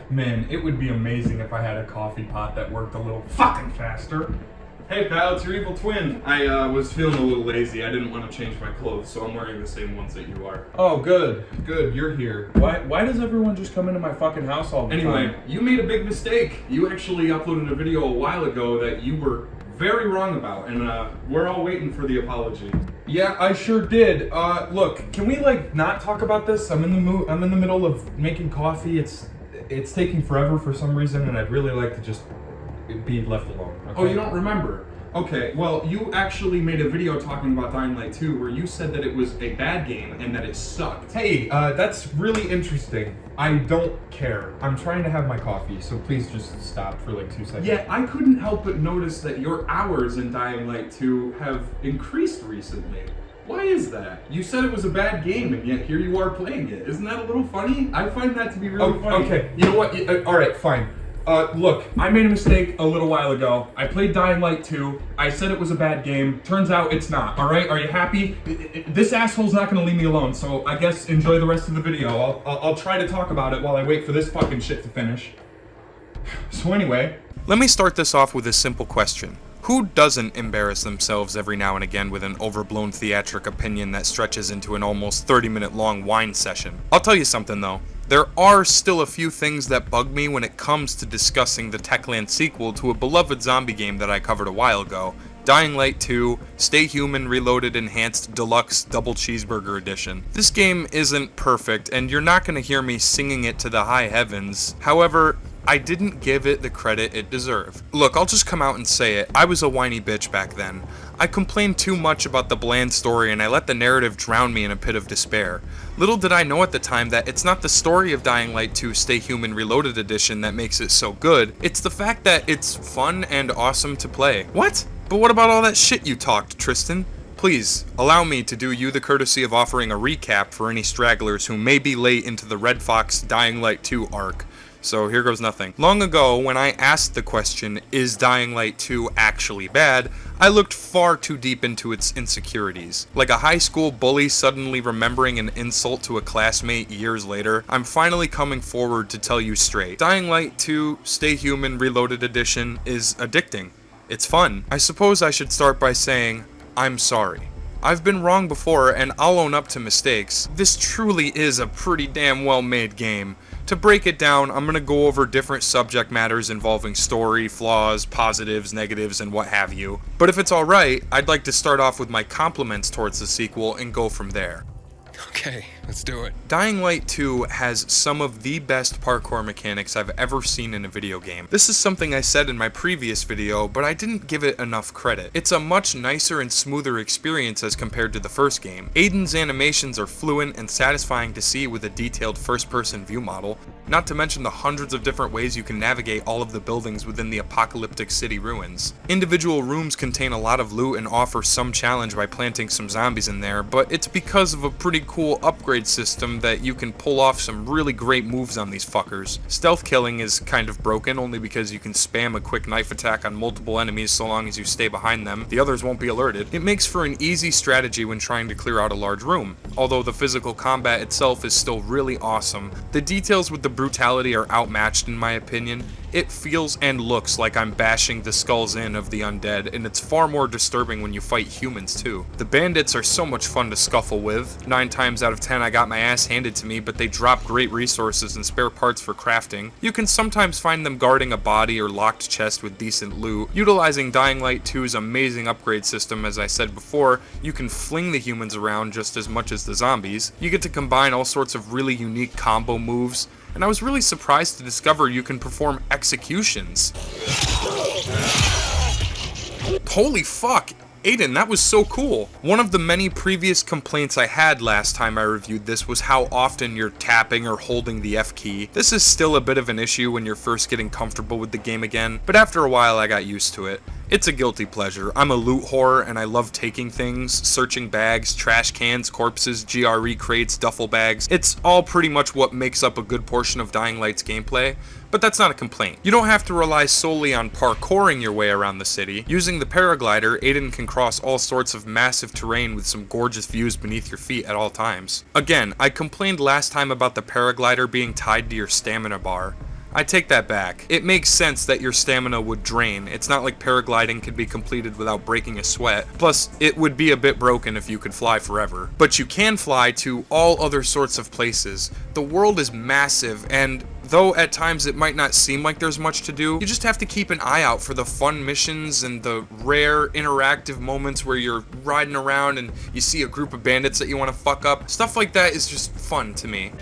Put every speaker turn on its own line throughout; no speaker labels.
Man, it would be amazing if I had a coffee pot that worked a little fucking faster.
Hey pal, it's your evil twin. I was feeling a little lazy. I didn't want to change my clothes, so I'm wearing the same ones that you are.
Oh, good. You're here. Why does everyone just come into my fucking house all the time?
Anyway, you made a big mistake. You actually uploaded a video a while ago that you were very wrong about, and we're all waiting for the apology.
Yeah, I sure did. Look, can we not talk about this? I'm in the middle of making coffee. It's taking forever for some reason, and I'd really like to just be left alone. Okay?
Oh, you don't remember? Okay, well, you actually made a video talking about Dying Light 2 where you said that it was a bad game and that it sucked.
Hey, that's really interesting. I don't care. I'm trying to have my coffee, so please just stop for 2 seconds.
Yeah, I couldn't help but notice that your hours in Dying Light 2 have increased recently. Why is that? You said it was a bad game, and yet here you are playing it. Isn't that a little funny? I find that to be really funny.
Okay, you know what? Alright, fine. Look, I made a mistake a little while ago. I played Dying Light 2. I said it was a bad game. Turns out it's not, alright? Are you happy? This asshole's not gonna leave me alone, so I guess enjoy the rest of the video. I'll try to talk about it while I wait for this fucking shit to finish. So anyway...
Let me start this off with a simple question. Who doesn't embarrass themselves every now and again with an overblown theatric opinion that stretches into an almost 30-minute long whine session? I'll tell you something though. There are still a few things that bug me when it comes to discussing the Techland sequel to a beloved zombie game that I covered a while ago, Dying Light 2, Stay Human Reloaded Enhanced Deluxe Double Cheeseburger Edition. This game isn't perfect, and you're not going to hear me singing it to the high heavens. However, I didn't give it the credit it deserved. Look, I'll just come out and say it. I was a whiny bitch back then. I complained too much about the bland story and I let the narrative drown me in a pit of despair. Little did I know at the time that it's not the story of Dying Light 2 Stay Human Reloaded Edition that makes it so good, it's the fact that it's fun and awesome to play. What? But what about all that shit you talked, Tristan? Please, allow me to do you the courtesy of offering a recap for any stragglers who may be late into the Red Fox Dying Light 2 arc. So here goes nothing. Long ago, when I asked the question, is Dying Light 2 actually bad, I looked far too deep into its insecurities. Like a high school bully suddenly remembering an insult to a classmate years later, I'm finally coming forward to tell you straight. Dying Light 2 Stay Human Reloaded Edition is addicting. It's fun. I suppose I should start by saying, I'm sorry. I've been wrong before and I'll own up to mistakes. This truly is a pretty damn well made game. To break it down, I'm going to go over different subject matters involving story, flaws, positives, negatives, and what have you. But if it's alright, I'd like to start off with my compliments towards the sequel and go from there.
Okay, let's do it.
Dying Light 2 has some of the best parkour mechanics I've ever seen in a video game. This is something I said in my previous video, but I didn't give it enough credit. It's a much nicer and smoother experience as compared to the first game. Aiden's animations are fluent and satisfying to see with a detailed first-person view model, not to mention the hundreds of different ways you can navigate all of the buildings within the apocalyptic city ruins. Individual rooms contain a lot of loot and offer some challenge by planting some zombies in there, but it's because of a pretty cool upgrade system that you can pull off some really great moves on these fuckers. Stealth killing is kind of broken only because you can spam a quick knife attack on multiple enemies so long as you stay behind them. The others won't be alerted. It makes for an easy strategy when trying to clear out a large room. Although the physical combat itself is still really awesome, the details with the brutality are outmatched in my opinion. It feels and looks like I'm bashing the skulls in of the undead, and it's far more disturbing when you fight humans too. The bandits are so much fun to scuffle with. 9 times out of 10 I got my ass handed to me, but they drop great resources and spare parts for crafting. You can sometimes find them guarding a body or locked chest with decent loot. Utilizing Dying Light 2's amazing upgrade system, as I said before, you can fling the humans around just as much as the zombies. You get to combine all sorts of really unique combo moves, and I was really surprised to discover you can perform executions. Holy fuck! Aiden, that was so cool! One of the many previous complaints I had last time I reviewed this was how often you're tapping or holding the F key. This is still a bit of an issue when you're first getting comfortable with the game again, but after a while I got used to it. It's a guilty pleasure. I'm a loot whore and I love taking things, searching bags, trash cans, corpses, GRE crates, duffel bags. It's all pretty much what makes up a good portion of Dying Light's gameplay, but that's not a complaint. You don't have to rely solely on parkouring your way around the city. Using the paraglider, Aiden can cross all sorts of massive terrain with some gorgeous views beneath your feet at all times. Again, I complained last time about the paraglider being tied to your stamina bar. I take that back. It makes sense that your stamina would drain. It's not like paragliding could be completed without breaking a sweat. Plus, it would be a bit broken if you could fly forever. But you can fly to all other sorts of places. The world is massive, and though at times it might not seem like there's much to do, you just have to keep an eye out for the fun missions and the rare interactive moments where you're riding around and you see a group of bandits that you want to fuck up. Stuff like that is just fun to me.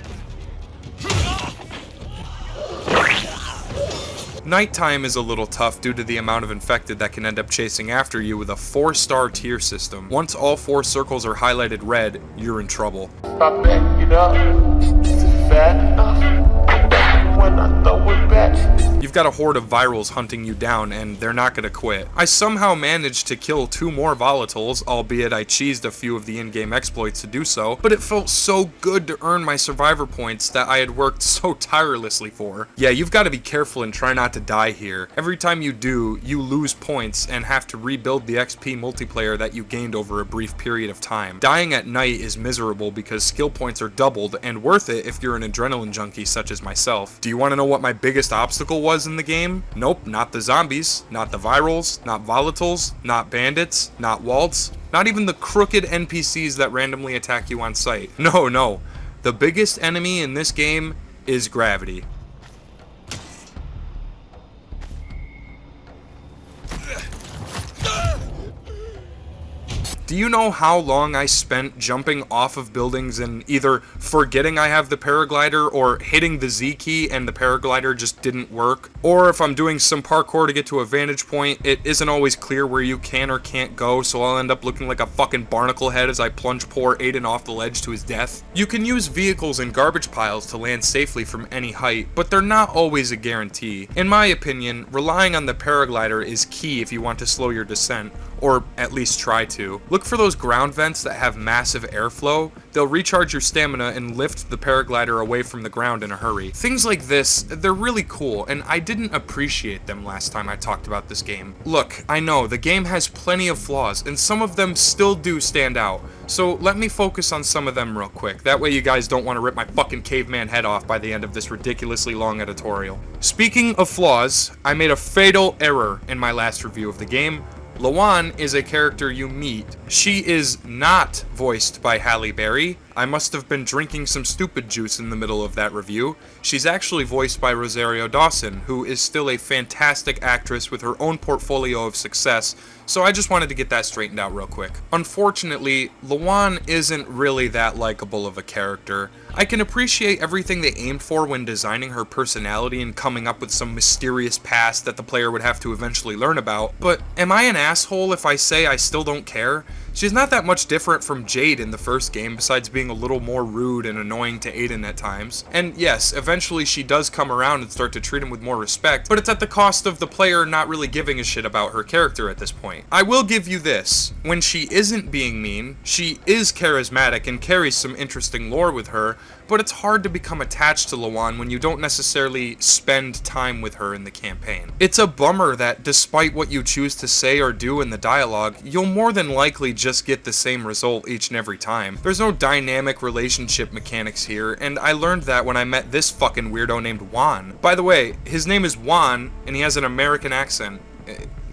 Nighttime is a little tough due to the amount of infected that can end up chasing after you with a 4-star tier system. Once all 4 circles are highlighted red, you're in trouble.
I back it up. Is it fat enough? When I throw it back.
You've got a horde of virals hunting you down, and they're not gonna quit. I somehow managed to kill 2 more volatiles, albeit I cheesed a few of the in-game exploits to do so, but it felt so good to earn my survivor points that I had worked so tirelessly for. Yeah, you've got to be careful and try not to die here. Every time you do, you lose points and have to rebuild the XP multiplayer that you gained over a brief period of time. Dying at night is miserable because skill points are doubled, and worth it if you're an adrenaline junkie such as myself. Do you want to know what my biggest obstacle was in the game? Nope, not the zombies, not the virals, not volatiles, not bandits, not waltz, not even the crooked NPCs that randomly attack you on sight. No. The biggest enemy in this game is gravity. Do you know how long I spent jumping off of buildings and either forgetting I have the paraglider or hitting the Z key and the paraglider just didn't work? Or if I'm doing some parkour to get to a vantage point, it isn't always clear where you can or can't go, so I'll end up looking like a fucking barnacle head as I plunge poor Aiden off the ledge to his death. You can use vehicles and garbage piles to land safely from any height, but they're not always a guarantee. In my opinion, relying on the paraglider is key if you want to slow your descent, or at least try to. Look for those ground vents that have massive airflow. They'll recharge your stamina and lift the paraglider away from the ground in a hurry. Things like this, they're really cool, and I didn't appreciate them last time I talked about this game. Look, I know, the game has plenty of flaws, and some of them still do stand out. So let me focus on some of them real quick. That way you guys don't want to rip my fucking caveman head off by the end of this ridiculously long editorial. Speaking of flaws, I made a fatal error in my last review of the game. Lawan is a character you meet. She is not voiced by Halle Berry. I must have been drinking some stupid juice in the middle of that review. She's actually voiced by Rosario Dawson, who is still a fantastic actress with her own portfolio of success, so I just wanted to get that straightened out real quick. Unfortunately, Lawan isn't really that likable of a character. I can appreciate everything they aimed for when designing her personality and coming up with some mysterious past that the player would have to eventually learn about, but am I an asshole if I say I still don't care? She's not that much different from Jade in the first game, besides being a little more rude and annoying to Aiden at times. And yes, eventually she does come around and start to treat him with more respect, but it's at the cost of the player not really giving a shit about her character at this point. I will give you this. When she isn't being mean, she is charismatic and carries some interesting lore with her, but it's hard to become attached to Lawan when you don't necessarily spend time with her in the campaign. It's a bummer that despite what you choose to say or do in the dialogue, you'll more than likely just get the same result each and every time. There's no dynamic relationship mechanics here, and I learned that when I met this fucking weirdo named Juan. By the way, his name is Juan, and he has an American accent.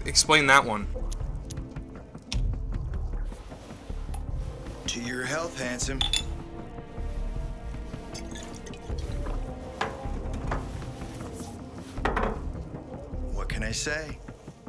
Explain that one.
To your health, handsome. What can I say?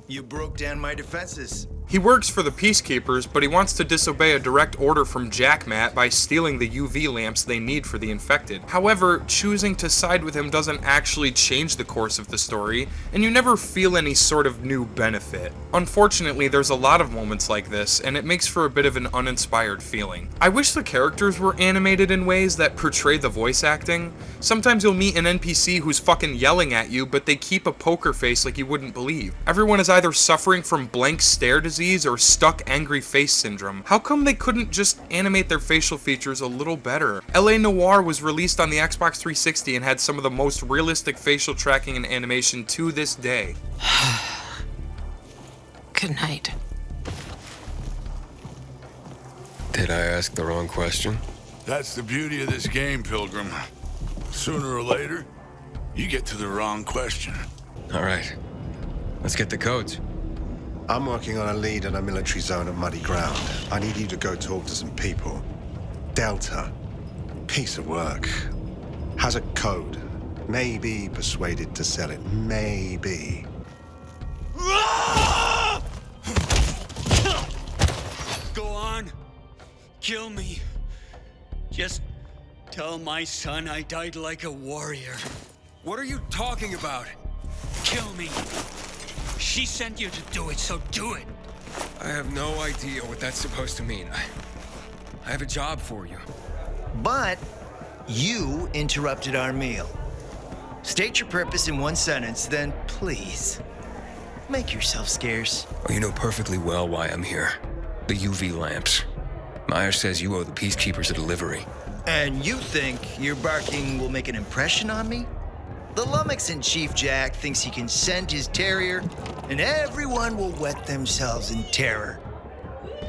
You broke down my defenses.
He works for the Peacekeepers, but he wants to disobey a direct order from Jackmat by stealing the UV lamps they need for the infected. However, choosing to side with him doesn't actually change the course of the story, and you never feel any sort of new benefit. Unfortunately, there's a lot of moments like this, and it makes for a bit of an uninspired feeling. I wish the characters were animated in ways that portray the voice acting. Sometimes you'll meet an NPC who's fucking yelling at you, but they keep a poker face like you wouldn't believe. Everyone is either suffering from blank stare disease or stuck angry face syndrome. How come they couldn't just animate their facial features a little better? LA Noire was released on the Xbox 360 and had some of the most realistic facial tracking and animation to this day.
Good night.
Did I ask the wrong question?
That's the beauty of this game, Pilgrim. Sooner or later, you get to the wrong question.
All right. Let's get the codes.
I'm working on a lead in a military zone of muddy ground. I need you to go talk to some people. Delta. Piece of work. Has a code. Maybe persuaded to sell it. Maybe.
Go on. Kill me. Just tell my son I died like a warrior.
What are you talking about?
Kill me. She sent you to do it, so do it.
I have no idea what that's supposed to mean. I have a job for you.
But you interrupted our meal. State your purpose in one sentence, then please make yourself scarce.
Oh, you know perfectly well why I'm here. The UV lamps. Meyer says you owe the Peacekeepers a delivery.
And you think your barking will make an impression on me? The lummox-in-chief Jack thinks he can send his terrier, and everyone will wet themselves in terror.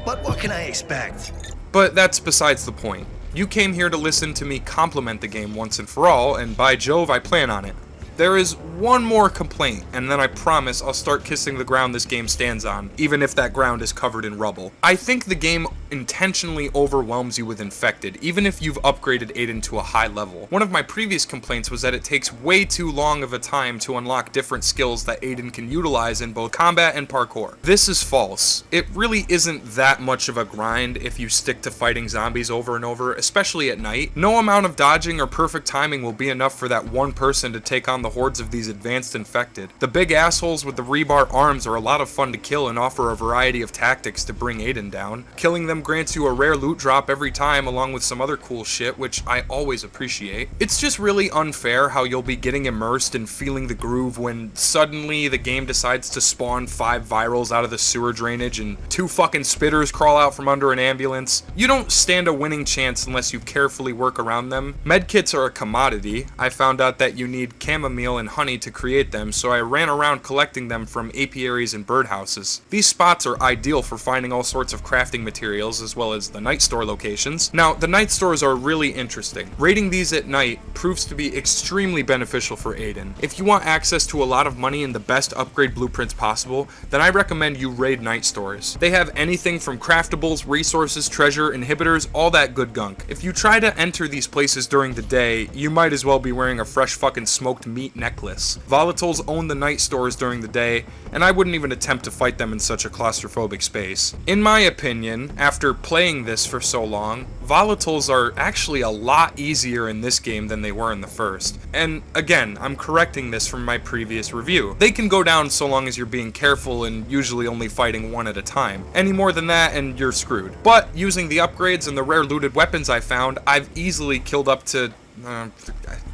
But what can I expect?
But that's besides the point. You came here to listen to me compliment the game once and for all, and by Jove, I plan on it. There is one more complaint, and then I promise I'll start kissing the ground this game stands on, even if that ground is covered in rubble. I think the game intentionally overwhelms you with infected, even if you've upgraded Aiden to a high level. One of my previous complaints was that it takes way too long of a time to unlock different skills that Aiden can utilize in both combat and parkour. This is false. It really isn't that much of a grind if you stick to fighting zombies over and over, especially at night. No amount of dodging or perfect timing will be enough for that one person to take on the hordes of these advanced infected. The big assholes with the rebar arms are a lot of fun to kill and offer a variety of tactics to bring Aiden down. Killing them grants you a rare loot drop every time, along with some other cool shit, which I always appreciate. It's just really unfair how you'll be getting immersed and feeling the groove when suddenly the game decides to spawn 5 virals out of the sewer drainage and 2 fucking spitters crawl out from under an ambulance. You don't stand a winning chance unless you carefully work around them. Medkits are a commodity. I found out that you need chamomile and honey to create them, so I ran around collecting them from apiaries and birdhouses. These spots are ideal for finding all sorts of crafting materials, as well as the night store locations. Now, the night stores are really interesting. Raiding these at night proves to be extremely beneficial for Aiden. If you want access to a lot of money and the best upgrade blueprints possible, then I recommend you raid night stores. They have anything from craftables, resources, treasure, inhibitors, all that good gunk. If you try to enter these places during the day, you might as well be wearing a fresh fucking smoked meat necklace. Volatiles own the night stores during the day, and I wouldn't even attempt to fight them in such a claustrophobic space. In my opinion, after playing this for so long, volatiles are actually a lot easier in this game than they were in the first. And again, I'm correcting this from my previous review. They can go down so long as you're being careful and usually only fighting one at a time. Any more than that and you're screwed. But using the upgrades and the rare looted weapons I found, I've easily killed up to I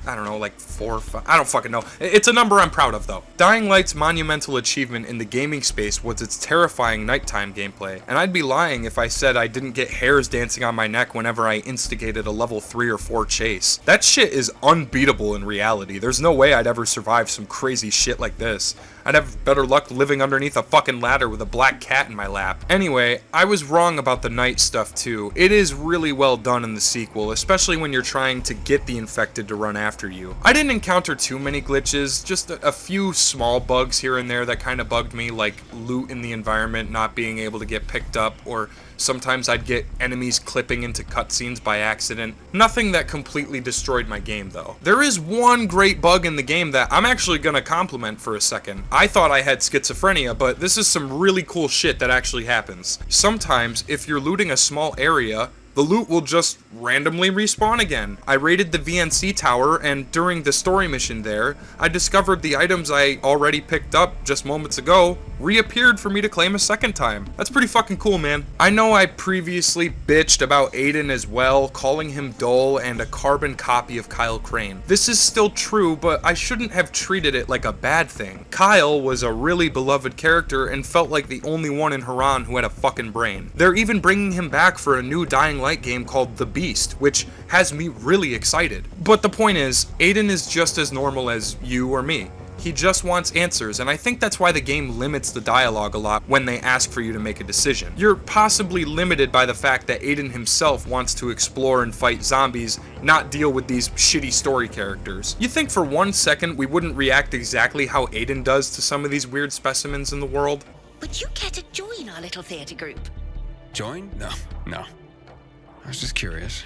don't know, like 4 or 5, I don't fucking know. It's a number I'm proud of though. Dying Light's monumental achievement in the gaming space was its terrifying nighttime gameplay, and I'd be lying if I said I didn't get hairs dancing on my neck whenever I instigated a level 3 or 4 chase. That shit is unbeatable in reality. There's no way I'd ever survive some crazy shit like this. I'd have better luck living underneath a fucking ladder with a black cat in my lap. Anyway, I was wrong about the night stuff too. It is really well done in the sequel, especially when you're trying to get the infected to run after you. I didn't encounter too many glitches, just a few small bugs here and there that kind of bugged me, like loot in the environment not being able to get picked up, or sometimes I'd get enemies clipping into cutscenes by accident. Nothing that completely destroyed my game though. There is one great bug in the game that I'm actually gonna compliment for a second. I thought I had schizophrenia, but this is some really cool shit that actually happens. Sometimes, if you're looting a small area, the loot will just randomly respawn again. I raided the VNC tower, and during the story mission there, I discovered the items I already picked up just moments ago reappeared for me to claim a second time. That's pretty fucking cool, man. I know I previously bitched about Aiden as well, calling him dull and a carbon copy of Kyle Crane. This is still true, but I shouldn't have treated it like a bad thing. Kyle was a really beloved character and felt like the only one in Haran who had a fucking brain. They're even bringing him back for a new Dying Light game called The Beast, which has me really excited. But the point is, Aiden is just as normal as you or me. He just wants answers, and I think that's why the game limits the dialogue a lot when they ask for you to make a decision. You're possibly limited by the fact that Aiden himself wants to explore and fight zombies, not deal with these shitty story characters. You think for 1 second we wouldn't react exactly how Aiden does to some of these weird specimens in the world?
Would you care to join our little theatre group?
Join? No. I was just curious.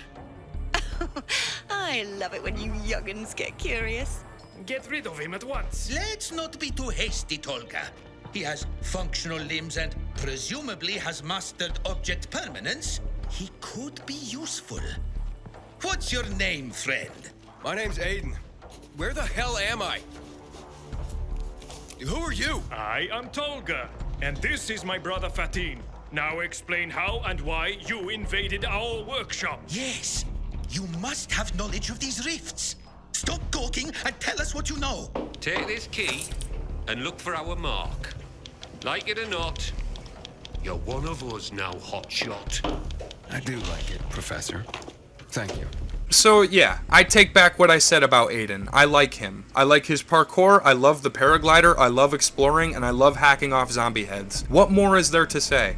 I love it when you young'uns get curious.
Get rid of him at once.
Let's not be too hasty, Tolga. He has functional limbs and presumably has mastered object permanence. He could be useful. What's your name, friend?
My name's Aiden. Where the hell am I? Who are you?
I am Tolga, and this is my brother Fatin. Now explain how and why you invaded our workshop.
Yes, you must have knowledge of these rifts. Stop talking and tell us what you know.
Take this key and look for our mark. Like it or not, you're one of us now, hotshot.
I do like it, Professor. Thank you.
So yeah, I take back what I said about Aiden. I like him. I like his parkour, I love the paraglider, I love exploring, and I love hacking off zombie heads. What more is there to say?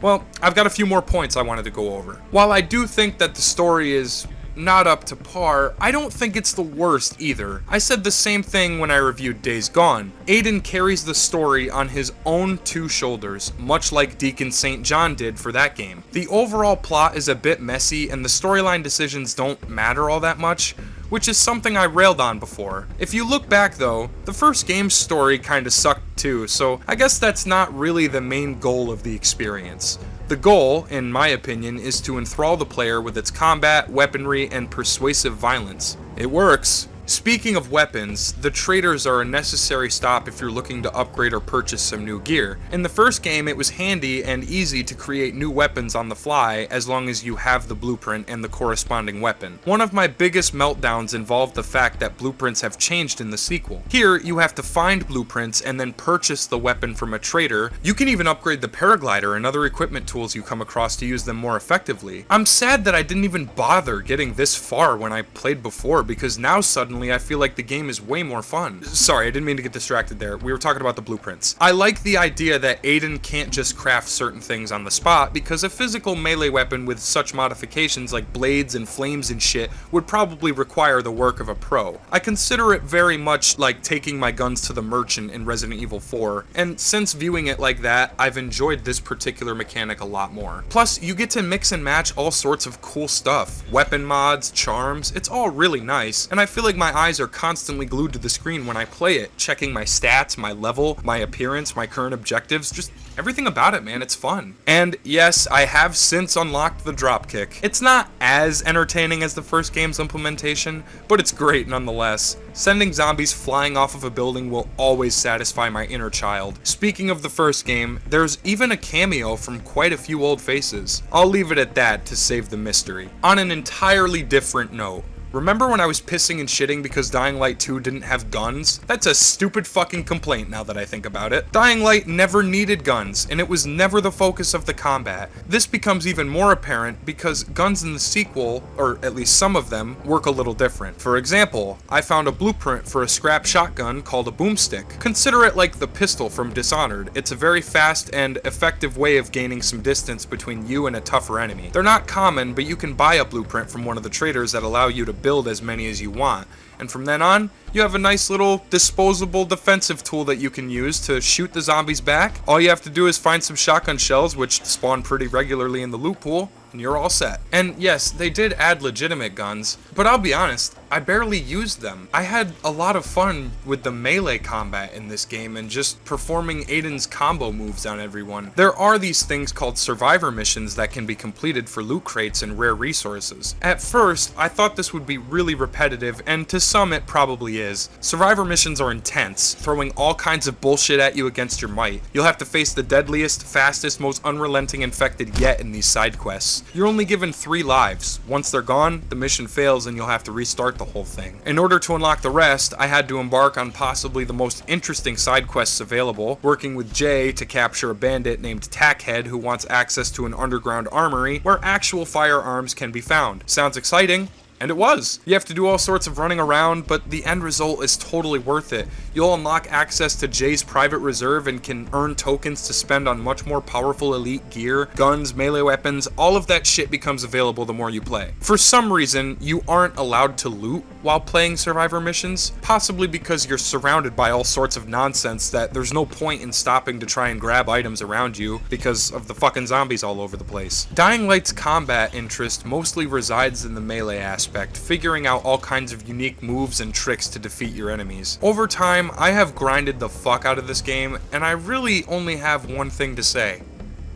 Well, I've got a few more points I wanted to go over. While I do think that the story is not up to par, I don't think it's the worst either. I said the same thing when I reviewed Days Gone. Aiden carries the story on his own two shoulders, much like Deacon St. John did for that game. The overall plot is a bit messy and the storyline decisions don't matter all that much, which is something I railed on before. If you look back though, the first game's story kinda sucked too, so I guess that's not really the main goal of the experience. The goal, in my opinion, is to enthrall the player with its combat, weaponry, and persuasive violence. It works. Speaking of weapons, the traders are a necessary stop if you're looking to upgrade or purchase some new gear. In the first game, it was handy and easy to create new weapons on the fly as long as you have the blueprint and the corresponding weapon. One of my biggest meltdowns involved the fact that blueprints have changed in the sequel. Here, you have to find blueprints and then purchase the weapon from a trader. You can even upgrade the paraglider and other equipment tools you come across to use them more effectively. I'm sad that I didn't even bother getting this far when I played before, because now suddenly I feel like the game is way more fun. Sorry, I didn't mean to get distracted there. We were talking about the blueprints. I like the idea that Aiden can't just craft certain things on the spot, because a physical melee weapon with such modifications like blades and flames and shit would probably require the work of a pro. I consider it very much like taking my guns to the merchant in Resident Evil 4, and since viewing it like that, I've enjoyed this particular mechanic a lot more. Plus, you get to mix and match all sorts of cool stuff. Weapon mods, charms, it's all really nice, and I feel like my eyes are constantly glued to the screen when I play it, checking my stats, my level, my appearance, my current objectives, just everything about it, man. It's fun. And yes, I have since unlocked the dropkick. It's not as entertaining as the first game's implementation, but it's great nonetheless. Sending zombies flying off of a building will always satisfy my inner child. Speaking of the first game, there's even a cameo from quite a few old faces. I'll leave it at that to save the mystery. On an entirely different note, remember when I was pissing and shitting because Dying Light 2 didn't have guns? That's a stupid fucking complaint now that I think about it. Dying Light never needed guns, and it was never the focus of the combat. This becomes even more apparent because guns in the sequel, or at least some of them, work a little different. For example, I found a blueprint for a scrap shotgun called a boomstick. Consider it like the pistol from Dishonored. It's a very fast and effective way of gaining some distance between you and a tougher enemy. They're not common, but you can buy a blueprint from one of the traders that allow you to build as many as you want. And from then on, you have a nice little disposable defensive tool that you can use to shoot the zombies back. All you have to do is find some shotgun shells, which spawn pretty regularly in the loot pool, and you're all set. And yes, they did add legitimate guns, but I'll be honest, I barely used them. I had a lot of fun with the melee combat in this game and just performing Aiden's combo moves on everyone. There are these things called survivor missions that can be completed for loot crates and rare resources. At first, I thought this would be really repetitive, and to some it probably is. Survivor missions are intense, throwing all kinds of bullshit at you against your might. You'll have to face the deadliest, fastest, most unrelenting infected yet in these side quests. You're only given 3 lives. Once they're gone, the mission fails and you'll have to restart the whole thing. In order to unlock the rest, I had to embark on possibly the most interesting side quests available, working with Jay to capture a bandit named Tackhead who wants access to an underground armory where actual firearms can be found. Sounds exciting? And it was. You have to do all sorts of running around, but the end result is totally worth it. You'll unlock access to Jay's private reserve and can earn tokens to spend on much more powerful elite gear, guns, melee weapons. All of that shit becomes available the more you play. For some reason, you aren't allowed to loot while playing survivor missions, possibly because you're surrounded by all sorts of nonsense that there's no point in stopping to try and grab items around you because of the fucking zombies all over the place. Dying Light's combat interest mostly resides in the melee aspect, figuring out all kinds of unique moves and tricks to defeat your enemies. Over time, I have grinded the fuck out of this game, and I really only have one thing to say.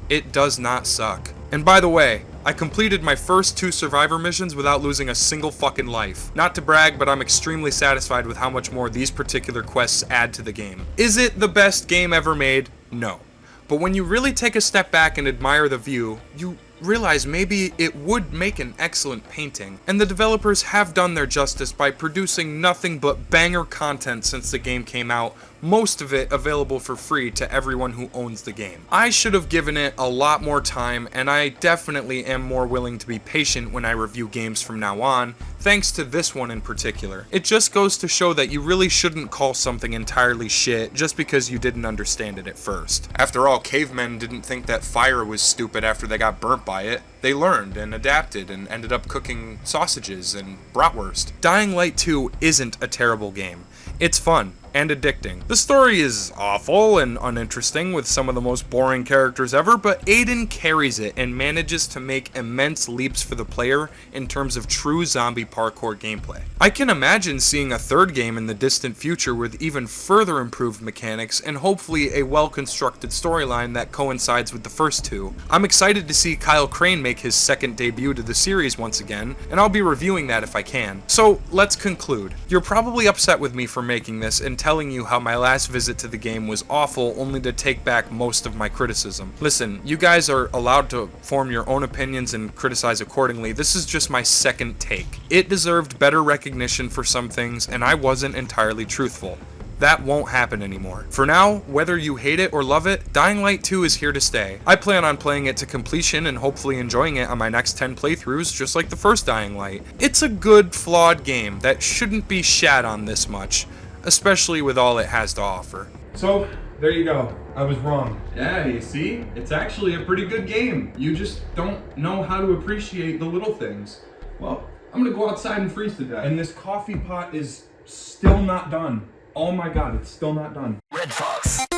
It does not suck. And by the way, I completed my first 2 survivor missions without losing a single fucking life. Not to brag, but I'm extremely satisfied with how much more these particular quests add to the game. Is it the best game ever made? No. But when you really take a step back and admire the view, you realize maybe it would make an excellent painting. And the developers have done their justice by producing nothing but banger content since the game came out, most of it available for free to everyone who owns the game. I should have given it a lot more time, and I definitely am more willing to be patient when I review games from now on, thanks to this one in particular. It just goes to show that you really shouldn't call something entirely shit just because you didn't understand it at first. After all, cavemen didn't think that fire was stupid after they got burnt by it. They learned and adapted and ended up cooking sausages and bratwurst. Dying Light 2 isn't a terrible game. It's fun and addicting. The story is awful and uninteresting with some of the most boring characters ever, but Aiden carries it and manages to make immense leaps for the player in terms of true zombie parkour gameplay. I can imagine seeing a 3rd game in the distant future with even further improved mechanics and hopefully a well-constructed storyline that coincides with the first 2. I'm excited to see Kyle Crane make his 2nd debut to the series once again, and I'll be reviewing that if I can. So let's conclude. You're probably upset with me for making this and telling you how my last visit to the game was awful only to take back most of my criticism. Listen, you guys are allowed to form your own opinions and criticize accordingly. This is just my 2nd take. It deserved better recognition for some things, and I wasn't entirely truthful. That won't happen anymore. For now, whether you hate it or love it, Dying Light 2 is here to stay. I plan on playing it to completion and hopefully enjoying it on my next 10 playthroughs just like the first Dying Light. It's a good, flawed game that shouldn't be shat on this much, especially with all it has to offer.
So, there you go. I was wrong.
Yeah, you see? It's actually a pretty good game. You just don't know how to appreciate the little things. Well, I'm gonna go outside and freeze to death.
And this coffee pot is still not done. Oh my god, it's still not done.
Redfox.